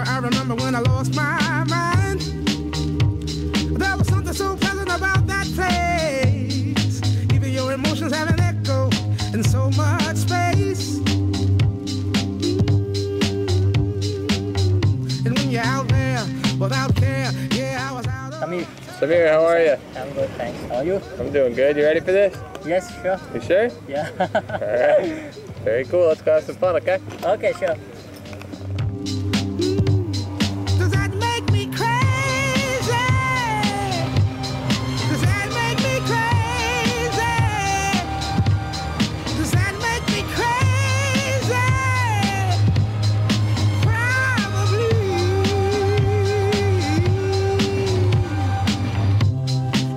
I remember when I lost my mind. There was something so pleasant about that place. Even your emotions have an echo in so much space. And when you're out there without care, yeah, I was out of... Samir, how are you? I'm good, thanks. How are you? I'm doing good. You ready for this? Yes, sure. You sure? Yeah. Alright. Very cool. Let's go have some fun, okay? Okay, sure. Does that make me crazy? Does that make me crazy? Does that make me crazy? Probably.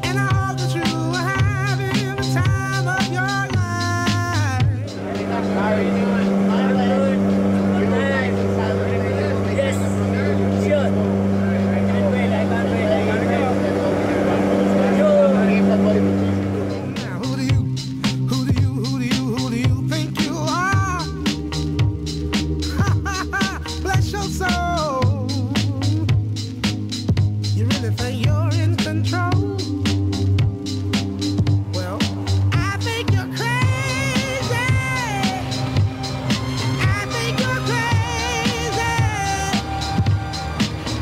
And I hope that you are having the time of your life. How are you doing? Yes, sure. I can't wait. Now, who do you think you are? Bless your soul. You really think you're in control? Well, I think you're crazy. I think you're crazy.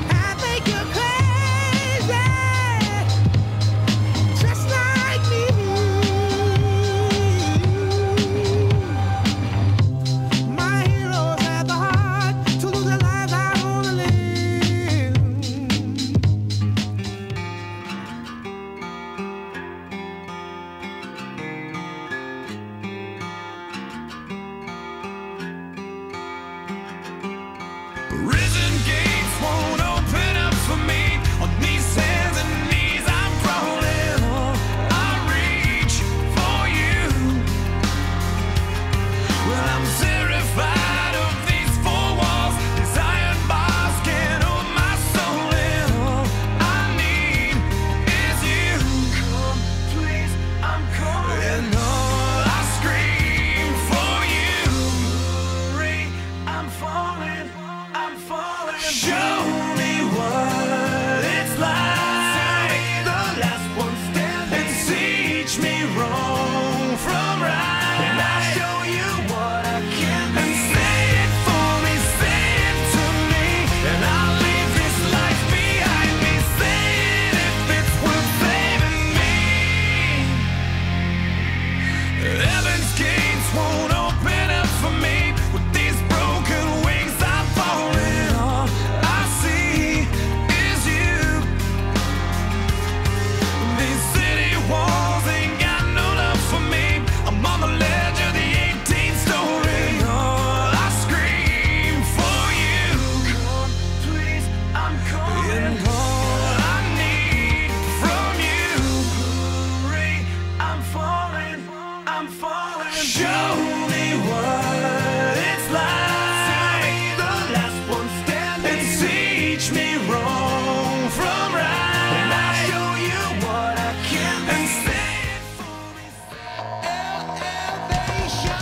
I think you're crazy. Just like me. My heroes had the heart to lose their lives out on a limb. Prison gates won't open up for me. On these hands and knees I'm crawling. I reach for you. Well, I'm terrified of these four walls. These iron bars can't hold my soul in. All I need is you. Come, please, I'm calling. And all I scream for you. Hurry, I'm falling. I'm falling. Show me what it's like. The last one standing. And teach me wrong from right. And I'll show you what I can be. And say it for me, say it to me. And I'll leave this life behind me. Say it if it's worth saving me. Heaven's gates won't open up for me. With these broken wings I'm falling. All I see is you. These city walls ain't got no love for me. I'm on the ledge of the 18th story. All I scream for you. Come, please, I'm calling. And all I need from you. Hurry, I'm falling. I'm falling. Show me what it's like. The last one standing. And teach me wrong from right. And I'll show you what I can be. And say it for me. Elevation.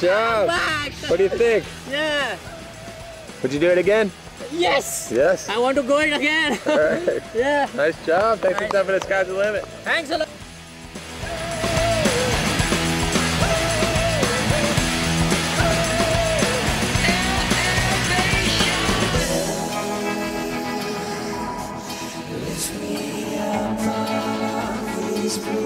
job. Back. What do you think? Yeah. Would you do it again? Yes. Yes. I want to go in again. All right. Yeah. Nice job. Thanks for jumping the Sky's the Limit. Thanks a lot. Lift me above these blue